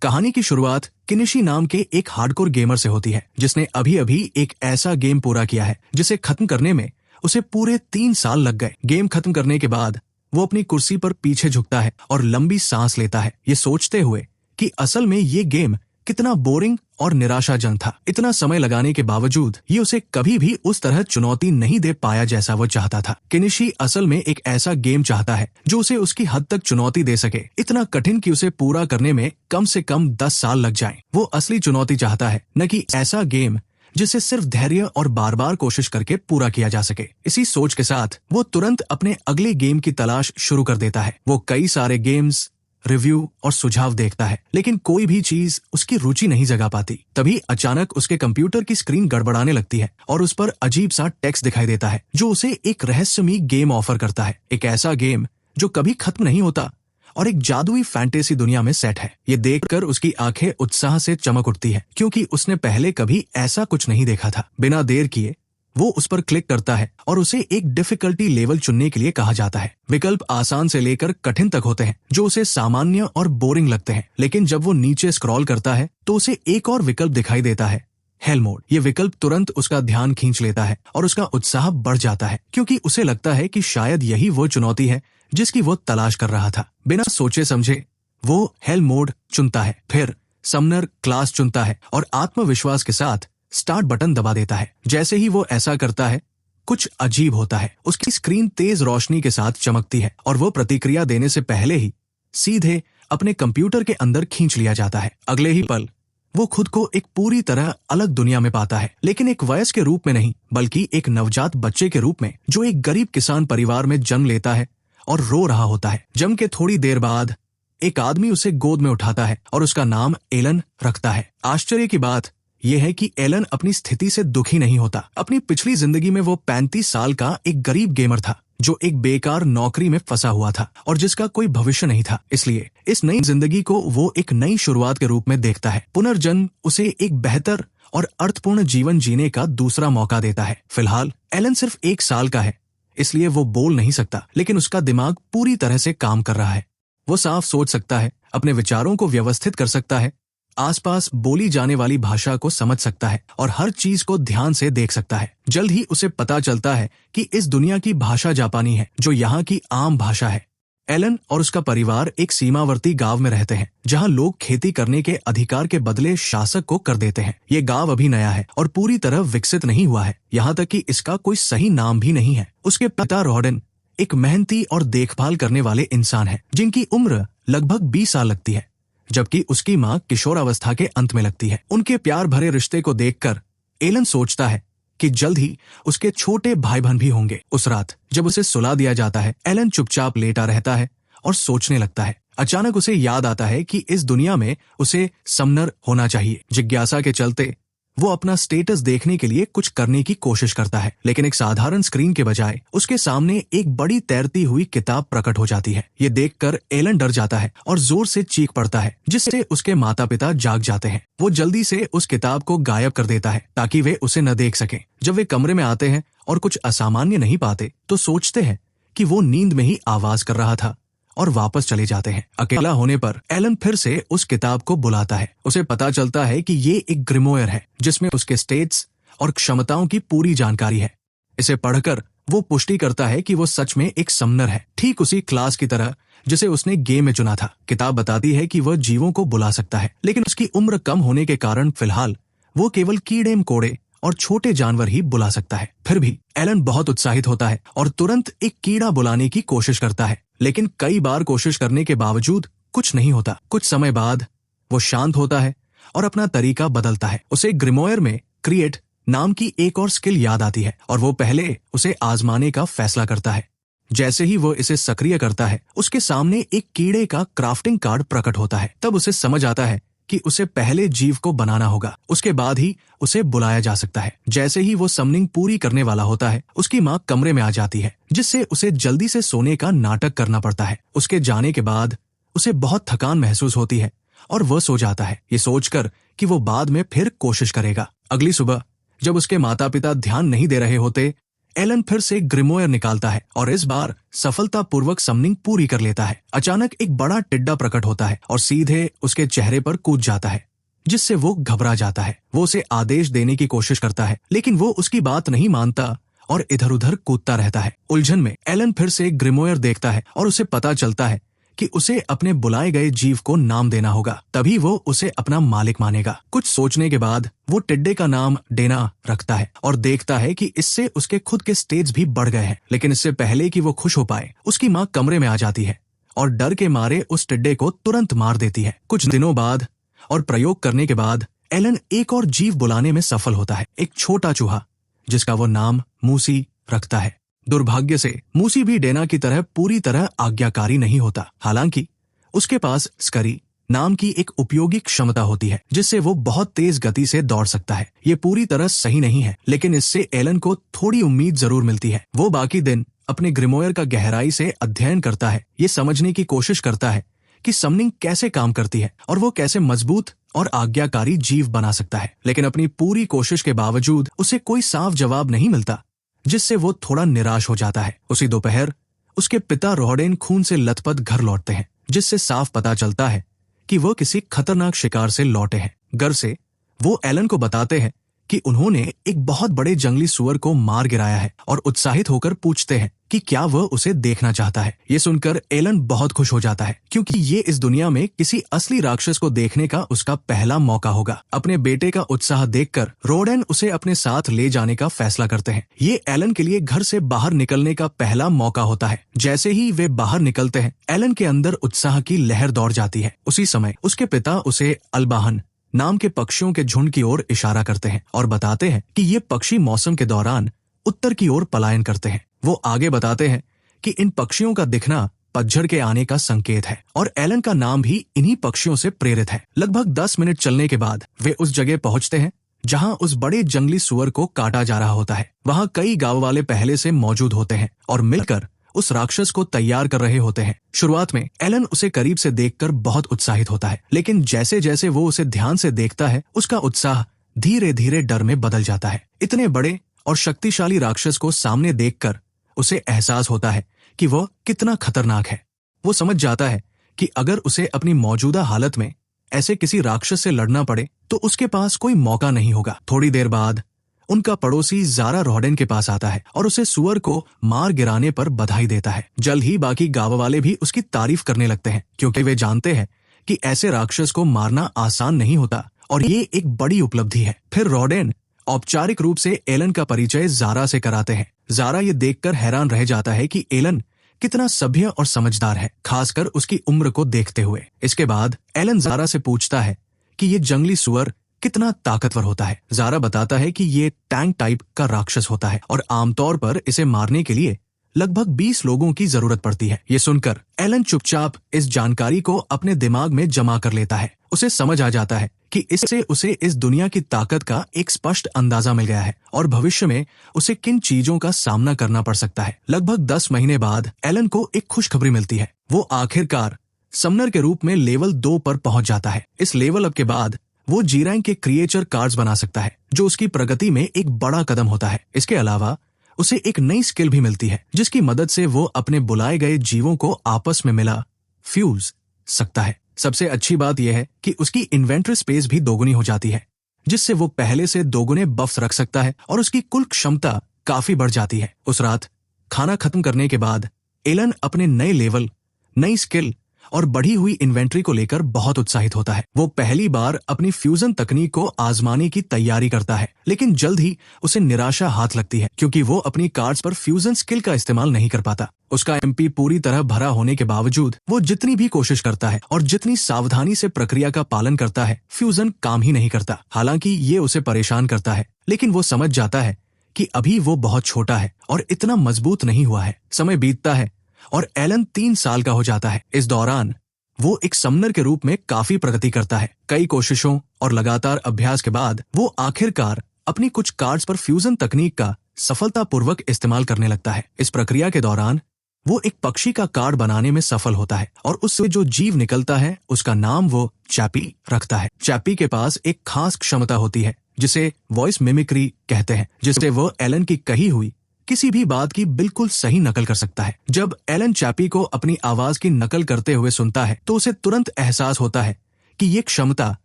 कहानी की शुरुआत किनिशी नाम के एक हार्डकोर गेमर से होती है, जिसने अभी अभी एक ऐसा गेम पूरा किया है जिसे खत्म करने में उसे पूरे 3 साल लग गए। गेम खत्म करने के बाद वो अपनी कुर्सी पर पीछे झुकता है और लंबी सांस लेता है, ये सोचते हुए कि असल में ये गेम कितना बोरिंग और निराशाजनक था। इतना समय लगाने के बावजूद ये उसे कभी भी उस तरह चुनौती नहीं दे पाया जैसा वो चाहता था। किनिशी असल में एक ऐसा गेम चाहता है जो उसे उसकी हद तक चुनौती दे सके, इतना कठिन कि उसे पूरा करने में कम से कम 10 साल लग जाएं। वो असली चुनौती चाहता है, न कि ऐसा गेम जिसे सिर्फ धैर्य और बार बार कोशिश करके पूरा किया जा सके। इसी सोच के साथ वो तुरंत अपने अगले गेम की तलाश शुरू कर देता है। वो कई सारे गेम्स, रिव्यू और सुझाव देखता है, लेकिन कोई भी चीज उसकी रुचि नहीं जगा पाती। तभी अचानक उसके कंप्यूटर की स्क्रीन गड़बड़ाने लगती है और उस पर अजीब सा टेक्स्ट दिखाई देता है जो उसे एक रहस्यमयी गेम ऑफर करता है। एक ऐसा गेम जो कभी खत्म नहीं होता और एक जादुई फैंटेसी दुनिया में सेट है। ये देखकर उसकी आंखें उत्साह से चमक उठती है, क्योंकि उसने पहले कभी ऐसा कुछ नहीं देखा था। बिना देर किए वो उस पर क्लिक करता है और उसे एक डिफिकल्टी लेवल चुनने के लिए कहा जाता है। विकल्प आसान से लेकर कठिन तक होते हैं, जो उसे सामान्य और बोरिंग लगते हैं। लेकिन जब वो नीचे स्क्रॉल करता है तो उसे एक और विकल्प दिखाई देता है, हेल मोड। ये विकल्प तुरंत उसका ध्यान खींच लेता है और उसका उत्साह बढ़ जाता है, क्योंकि उसे लगता है कि शायद यही वो चुनौती है जिसकी वो तलाश कर रहा था। बिना सोचे समझे वो हेल मोड चुनता है, फिर समनर क्लास चुनता है और आत्मविश्वास के साथ स्टार्ट बटन दबा देता है। जैसे ही वो ऐसा करता है, कुछ अजीब होता है। उसकी स्क्रीन तेज रोशनी के साथ चमकती है और वो प्रतिक्रिया देने से पहले ही सीधे अपने कंप्यूटर के अंदर खींच लिया जाता है। अगले ही पल वो खुद को एक पूरी तरह अलग दुनिया में पाता है, लेकिन एक वयस्क के रूप में नहीं, बल्कि एक नवजात बच्चे के रूप में, जो एक गरीब किसान परिवार में जन्म लेता है और रो रहा होता है। जन्म के थोड़ी देर बाद एक आदमी उसे गोद में उठाता है और उसका नाम एलन रखता है। आश्चर्य की बात यह है कि एलन अपनी स्थिति से दुखी नहीं होता। अपनी पिछली जिंदगी में वो 35 साल का एक गरीब गेमर था जो एक बेकार नौकरी में फंसा हुआ था और जिसका कोई भविष्य नहीं था। इसलिए इस नई जिंदगी को वो एक नई शुरुआत के रूप में देखता है। पुनर्जन्म उसे एक बेहतर और अर्थपूर्ण जीवन जीने का दूसरा मौका देता है। फिलहाल एलन सिर्फ 1 साल का है, इसलिए वो बोल नहीं सकता, लेकिन उसका दिमाग पूरी तरह से काम कर रहा है। वो साफ सोच सकता है, अपने विचारों को व्यवस्थित कर सकता है, आसपास बोली जाने वाली भाषा को समझ सकता है और हर चीज को ध्यान से देख सकता है। जल्द ही उसे पता चलता है कि इस दुनिया की भाषा जापानी है, जो यहाँ की आम भाषा है। एलन और उसका परिवार एक सीमावर्ती गांव में रहते हैं, जहाँ लोग खेती करने के अधिकार के बदले शासक को कर देते हैं। ये गांव अभी नया है और पूरी तरह विकसित नहीं हुआ है, यहाँ तक कि इसका कोई सही नाम भी नहीं है। उसके पिता रॉडन एक मेहनती और देखभाल करने वाले इंसान है, जिनकी उम्र लगभग 20 साल लगती है, जबकि उसकी माँ किशोरावस्था के अंत में लगती है। उनके प्यार भरे रिश्ते को देखकर एलन सोचता है कि जल्द ही उसके छोटे भाई बहन भी होंगे। उस रात जब उसे सुला दिया जाता है, एलन चुपचाप लेटा रहता है और सोचने लगता है। अचानक उसे याद आता है कि इस दुनिया में उसे समनर होना चाहिए। जिज्ञासा के चलते वो अपना स्टेटस देखने के लिए कुछ करने की कोशिश करता है, लेकिन एक साधारण स्क्रीन के बजाय उसके सामने एक बड़ी तैरती हुई किताब प्रकट हो जाती है। ये देखकर एलन डर जाता है और जोर से चीख पड़ता है, जिससे उसके माता पिता जाग जाते हैं। वो जल्दी से उस किताब को गायब कर देता है ताकि वे उसे न देख सकें। जब वे कमरे में आते हैं और कुछ असामान्य नहीं पाते तो सोचते हैं कि वो नींद में ही आवाज कर रहा था और वापस चले जाते हैं। अकेला होने पर एलन फिर से उस किताब को बुलाता है। उसे पता चलता है कि ये एक ग्रिमोयर है, जिसमें उसके स्टेट्स और क्षमताओं की पूरी जानकारी है। इसे पढ़कर वो पुष्टि करता है कि वो सच में एक समनर है, ठीक उसी क्लास की तरह जिसे उसने गेम में चुना था। किताब बताती है कि वह जीवों को बुला सकता है, लेकिन उसकी उम्र कम होने के कारण फिलहाल वो केवल कीड़े मकोड़े और छोटे जानवर ही बुला सकता है। फिर भी एलन बहुत उत्साहित होता है और तुरंत एक कीड़ा बुलाने की कोशिश करता है, लेकिन कई बार कोशिश करने के बावजूद कुछ नहीं होता। कुछ समय बाद वो शांत होता है और अपना तरीका बदलता है। उसे ग्रिमोयर में क्रिएट नाम की एक और स्किल याद आती है और वो पहले उसे आजमाने का फैसला करता है। जैसे ही वो इसे सक्रिय करता है, उसके सामने एक कीड़े का क्राफ्टिंग कार्ड प्रकट होता है। तब उसे समझ आता है कि उसे पहले जीव को बनाना होगा, उसके बाद ही उसे बुलाया जा सकता है। जैसे ही वो समनिंग पूरी करने वाला होता है, उसकी माँ कमरे में आ जाती है, जिससे उसे जल्दी से सोने का नाटक करना पड़ता है। उसके जाने के बाद उसे बहुत थकान महसूस होती है और वह सो जाता है, ये सोचकर कि वो बाद में फिर कोशिश करेगा। अगली सुबह जब उसके माता पिता ध्यान नहीं दे रहे होते, एलन फिर से ग्रिमोयर निकालता है और इस बार सफलतापूर्वक समनिंग पूरी कर लेता है। अचानक एक बड़ा टिड्डा प्रकट होता है और सीधे उसके चेहरे पर कूद जाता है, जिससे वो घबरा जाता है। वो उसे आदेश देने की कोशिश करता है, लेकिन वो उसकी बात नहीं मानता और इधर उधर कूदता रहता है। उलझन में एलन फिर से ग्रिमोयर देखता है और उसे पता चलता है कि उसे अपने बुलाए गए जीव को नाम देना होगा, तभी वो उसे अपना मालिक मानेगा। कुछ सोचने के बाद वो टिड्डे का नाम डेना रखता है और देखता है कि इससे उसके खुद के स्टेज भी बढ़ गए हैं। लेकिन इससे पहले कि वो खुश हो पाए, उसकी माँ कमरे में आ जाती है और डर के मारे उस टिड्डे को तुरंत मार देती है। कुछ दिनों बाद और प्रयोग करने के बाद एलन एक और जीव बुलाने में सफल होता है, एक छोटा चूहा जिसका वो नाम मूसी रखता है। दुर्भाग्य से मूसी भी डेना की तरह पूरी तरह आज्ञाकारी नहीं होता। हालांकि उसके पास स्करी नाम की एक उपयोगी क्षमता होती है, जिससे वो बहुत तेज गति से दौड़ सकता है। ये पूरी तरह सही नहीं है, लेकिन इससे एलन को थोड़ी उम्मीद जरूर मिलती है। वो बाकी दिन अपने ग्रिमोयर का गहराई से अध्ययन करता है, ये समझने की कोशिश करता है कि समनिंग कैसे काम करती है और वो कैसे मजबूत और आज्ञाकारी जीव बना सकता है। लेकिन अपनी पूरी कोशिश के बावजूद उसे कोई साफ जवाब नहीं मिलता, जिससे वो थोड़ा निराश हो जाता है। उसी दोपहर उसके पिता रोडेन खून से लथपथ घर लौटते हैं, जिससे साफ पता चलता है कि वो किसी खतरनाक शिकार से लौटे हैं। घर से वो एलन को बताते हैं कि उन्होंने एक बहुत बड़े जंगली सुअर को मार गिराया है और उत्साहित होकर पूछते हैं कि क्या वह उसे देखना चाहता है। ये सुनकर एलन बहुत खुश हो जाता है, क्योंकि ये इस दुनिया में किसी असली राक्षस को देखने का उसका पहला मौका होगा। अपने बेटे का उत्साह देखकर रोडेन उसे अपने साथ ले जाने का फैसला करते हैं। ये एलन के लिए घर से बाहर निकलने का पहला मौका होता है। जैसे ही वे बाहर निकलते हैं, एलन के अंदर उत्साह की लहर दौड़ जाती है। उसी समय उसके पिता उसे अलबाहन नाम के पक्षियों के झुंड की ओर इशारा करते हैं और बताते हैं कि ये पक्षी मौसम के दौरान उत्तर की ओर पलायन करते हैं। वो आगे बताते हैं कि इन पक्षियों का दिखना पतझड़ के आने का संकेत है और एलन का नाम भी इन्हीं पक्षियों से प्रेरित है। लगभग 10 मिनट चलने के बाद वे उस जगह पहुंचते हैं जहां उस बड़े जंगली सुअर को काटा जा रहा होता है। वहां कई गांव वाले पहले से मौजूद होते हैं और मिलकर उस राक्षस को तैयार कर रहे होते हैं। शुरुआत में एलन उसे करीब से देखकर बहुत उत्साहित होता है, लेकिन जैसे जैसे वो उसे ध्यान से देखता है, उसका उत्साह धीरे धीरे डर में बदल जाता है। इतने बड़े और शक्तिशाली राक्षस को सामने देखकर उसे एहसास होता है कि वह कितना खतरनाक है। वो समझ जाता है कि अगर उसे अपनी मौजूदा हालत में ऐसे किसी राक्षस से लड़ना पड़े तो उसके पास कोई मौका नहीं होगा। थोड़ी देर बाद उनका पड़ोसी ज़ारा रोडेन के पास आता है और उसे सुअर को मार गिराने पर बधाई देता है। जल्द ही बाकी गांव वाले भी उसकी तारीफ करने लगते हैं, क्योंकि वे जानते हैं कि ऐसे राक्षस को मारना आसान नहीं होता और ये एक बड़ी उपलब्धि है। फिर रोडेन औपचारिक रूप से एलन का परिचय ज़ारा से कराते हैं। ज़ारा ये देखकर हैरान रह जाता है कि एलन कितना सभ्य और समझदार है, खासकर उसकी उम्र को देखते हुए। इसके बाद एलन ज़ारा से पूछता है कि ये जंगली सुअर कितना ताकतवर होता है। ज़ारा बताता है कि ये टैंक टाइप का राक्षस होता है और आमतौर पर इसे मारने के लिए लगभग 20 लोगों की जरूरत पड़ती है। ये सुनकर एलन चुपचाप इस जानकारी को अपने दिमाग में जमा कर लेता है। उसे समझ आ जाता है कि इससे उसे इस दुनिया की ताकत का एक स्पष्ट अंदाजा मिल गया है और भविष्य में उसे किन चीजों का सामना करना पड़ सकता है। लगभग 10 महीने बाद एलन को एक खुशखबरी मिलती है। वो आखिरकार समनर के रूप में लेवल 2 पर पहुंच जाता है। इस लेवल अप के बाद वो जी रैंक के क्रिएचर कार्ड्स बना सकता है, जो उसकी प्रगति में एक बड़ा कदम होता है। इसके अलावा उसे एक नई स्किल भी मिलती है, जिसकी मदद से वो अपने बुलाए गए जीवों को आपस में मिला फ्यूज सकता है। सबसे अच्छी बात यह है कि उसकी इन्वेंटरी स्पेस भी दोगुनी हो जाती है, जिससे वो पहले से दोगुने बफ्स रख सकता है और उसकी कुल क्षमता काफी बढ़ जाती है। उस रात खाना खत्म करने के बाद एलन अपने नए लेवल, नई स्किल और बढ़ी हुई इन्वेंट्री को लेकर बहुत उत्साहित होता है। वो पहली बार अपनी फ्यूजन तकनीक को आजमाने की तैयारी करता है, लेकिन जल्द ही उसे निराशा हाथ लगती है, क्योंकि वो अपनी कार्ड्स पर फ्यूजन स्किल का इस्तेमाल नहीं कर पाता। उसका एमपी पूरी तरह भरा होने के बावजूद वो जितनी भी कोशिश करता है और जितनी सावधानी से प्रक्रिया का पालन करता है, फ्यूजन काम ही नहीं करता। हालांकि ये उसे परेशान करता है, लेकिन वो समझ जाता है कि अभी वो बहुत छोटा है और इतना मजबूत नहीं हुआ है। समय बीतता है और एलन 3 साल का हो जाता है। इस दौरान वो एक समनर के रूप में काफी प्रगति करता है। कई कोशिशों और लगातार अभ्यास के बाद वो आखिरकार अपनी कुछ कार्ड्स पर फ्यूजन तकनीक का सफलतापूर्वक इस्तेमाल करने लगता है। इस प्रक्रिया के दौरान वो एक पक्षी का कार्ड बनाने में सफल होता है और उससे जो जीव निकलता है उसका नाम वो चैपी रखता है। चैपी के पास एक खास क्षमता होती है जिसे वॉइस मिमिक्री कहते हैं, जिससे वो एलन की कही हुई किसी भी बात की बिल्कुल सही नकल कर सकता है। जब एलन चैपी को अपनी आवाज की नकल करते हुए सुनता है तो उसे तुरंत एहसास होता है कि ये क्षमता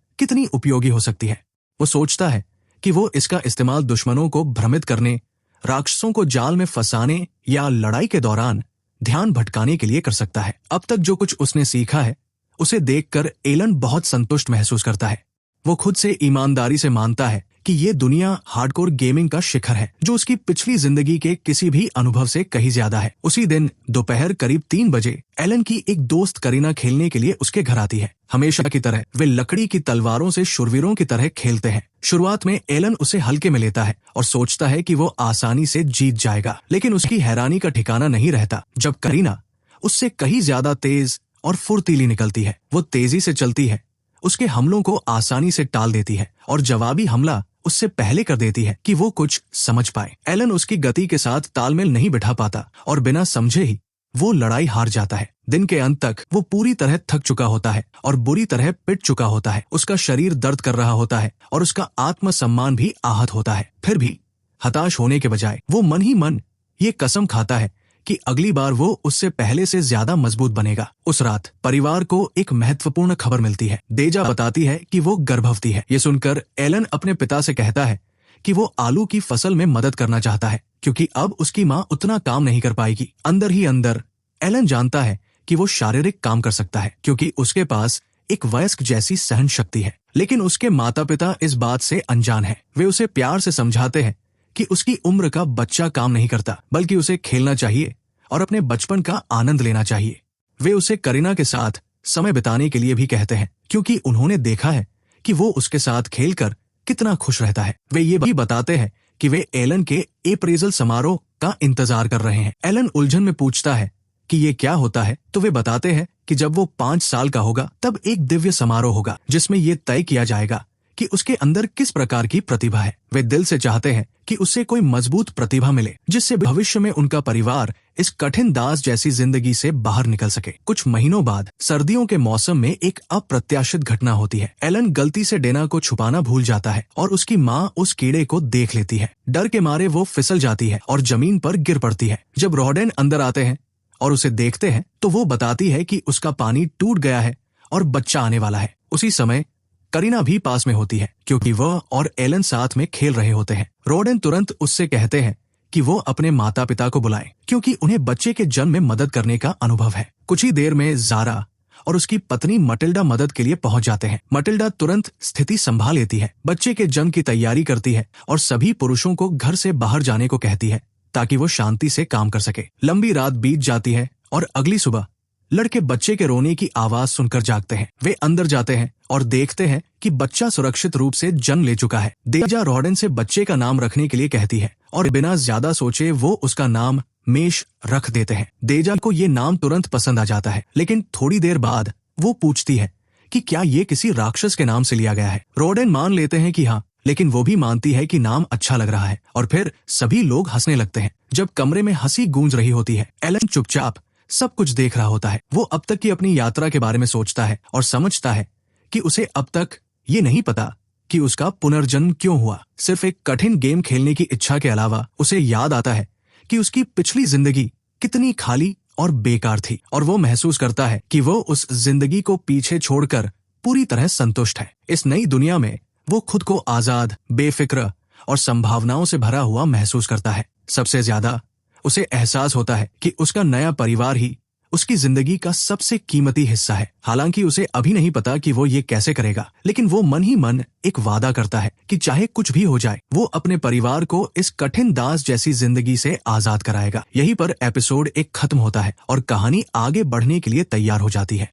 कितनी उपयोगी हो सकती है। वो सोचता है कि वो इसका इस्तेमाल दुश्मनों को भ्रमित करने, राक्षसों को जाल में फंसाने या लड़ाई के दौरान ध्यान भटकाने के लिए कर सकता है। अब तक जो कुछ उसने सीखा है उसे देखकर एलन बहुत संतुष्ट महसूस करता है। वो खुद से ईमानदारी से मानता है कि ये दुनिया हार्डकोर गेमिंग का शिखर है, जो उसकी पिछली जिंदगी के किसी भी अनुभव से कहीं ज्यादा है। उसी दिन दोपहर करीब 3 बजे एलन की एक दोस्त करीना खेलने के लिए उसके घर आती है। हमेशा की तरह वे लकड़ी की तलवारों से शूरवीरों की तरह खेलते हैं। शुरुआत में एलन उसे हल्के में लेता है और सोचता है कि वो आसानी से जीत जाएगा, लेकिन उसकी हैरानी का ठिकाना नहीं रहता जब करीना उससे कहीं ज्यादा तेज और फुर्तीली निकलती है। वो तेजी से चलती है, उसके हमलों को आसानी से टाल देती है और जवाबी हमला उससे पहले कर देती है कि वो कुछ समझ पाए। एलन उसकी गति के साथ तालमेल नहीं बिठा पाता और बिना समझे ही वो लड़ाई हार जाता है। दिन के अंत तक वो पूरी तरह थक चुका होता है और बुरी तरह पिट चुका होता है। उसका शरीर दर्द कर रहा होता है और उसका आत्मसम्मान भी आहत होता है। फिर भी हताश होने के बजाय वो मन ही मन ये कसम खाता है कि अगली बार वो उससे पहले से ज्यादा मजबूत बनेगा। उस रात परिवार को एक महत्वपूर्ण खबर मिलती है। देजा बताती है कि वो गर्भवती है। ये सुनकर एलन अपने पिता से कहता है कि वो आलू की फसल में मदद करना चाहता है, क्योंकि अब उसकी माँ उतना काम नहीं कर पाएगी। अंदर ही अंदर एलन जानता है कि वो शारीरिक काम कर सकता है, क्योंकि उसके पास एक वयस्क जैसी सहन शक्ति है। लेकिन उसके माता पिता इस बात से अनजान है। वे उसे प्यार से समझाते हैं कि उसकी उम्र का बच्चा काम नहीं करता, बल्कि उसे खेलना चाहिए और अपने बचपन का आनंद लेना चाहिए। वे उसे करीना के साथ समय बिताने के लिए भी कहते हैं, क्योंकि उन्होंने देखा है कि वो उसके साथ खेलकर कितना खुश रहता है। वे ये भी बताते हैं कि वे एलन के अप्रेजल समारोह का इंतजार कर रहे हैं। एलन उलझन में पूछता है कि ये क्या होता है, तो वे बताते हैं कि जब वो 5 साल का होगा तब एक दिव्य समारोह होगा, जिसमें ये तय किया जाएगा कि उसके अंदर किस प्रकार की प्रतिभा है। वे दिल से चाहते हैं कि उससे कोई मजबूत प्रतिभा मिले, जिससे भविष्य में उनका परिवार इस कठिन दास जैसी जिंदगी से बाहर निकल सके। कुछ महीनों बाद सर्दियों के मौसम में एक अप्रत्याशित घटना होती है। एलन गलती से डेना को छुपाना भूल जाता है और उसकी माँ उस कीड़े को देख लेती है। डर के मारे वो फिसल जाती है और जमीन पर गिर पड़ती है। जब रॉडेन अंदर आते हैं और उसे देखते हैं तो वो बताती है कि उसका पानी टूट गया है और बच्चा आने वाला है। उसी समय करीना भी पास में होती है, क्योंकि वह और एलन साथ में खेल रहे होते हैं। रॉडेन तुरंत उससे कहते हैं कि वो अपने माता पिता को बुलाए, क्योंकि उन्हें बच्चे के जन्म में मदद करने का अनुभव है। कुछ ही देर में ज़ारा और उसकी पत्नी मटिल्डा मदद के लिए पहुंच जाते हैं। मटिल्डा तुरंत स्थिति संभाल लेती है, बच्चे के जन्म की तैयारी करती है और सभी पुरुषों को घर से बाहर जाने को कहती है, ताकि वो शांति से काम कर सके। लंबी रात बीत जाती है और अगली सुबह लड़के बच्चे के रोने की आवाज सुनकर जागते हैं। वे अंदर जाते हैं और देखते हैं कि बच्चा सुरक्षित रूप से जन्म ले चुका है। देजा रॉडेन से बच्चे का नाम रखने के लिए कहती है और बिना ज्यादा सोचे वो उसका नाम मेश रख देते हैं। देजा को ये नाम तुरंत पसंद आ जाता है, लेकिन थोड़ी देर बाद वो पूछती है कि क्या ये किसी राक्षस के नाम से लिया गया है। रॉडेन मान लेते हैं कि हाँ, लेकिन वो भी मानती है कि नाम अच्छा लग रहा है और फिर सभी लोग हंसने लगते हैं। जब कमरे में हंसी गूंज रही होती है, एलन चुपचाप सब कुछ देख रहा होता है। वो अब तक की अपनी यात्रा के बारे में सोचता है और समझता है कि उसे अब तक ये नहीं पता कि उसका पुनर्जन्म क्यों हुआ। सिर्फ एक कठिन गेम खेलने की इच्छा के अलावा उसे याद आता है कि उसकी पिछली जिंदगी कितनी खाली और बेकार थी, और वो महसूस करता है कि वो उस जिंदगी को पीछे छोड़कर पूरी तरह संतुष्ट है। इस नई दुनिया में वो खुद को आजाद, बेफिक्र और संभावनाओं से भरा हुआ महसूस करता है। सबसे ज्यादा उसे एहसास होता है कि उसका नया परिवार ही उसकी जिंदगी का सबसे कीमती हिस्सा है। हालांकि उसे अभी नहीं पता कि वो ये कैसे करेगा, लेकिन वो मन ही मन एक वादा करता है कि चाहे कुछ भी हो जाए, वो अपने परिवार को इस कठिन दास जैसी जिंदगी से आजाद कराएगा। यहीं पर एपिसोड 1 खत्म होता है और कहानी आगे बढ़ने के लिए तैयार हो जाती है।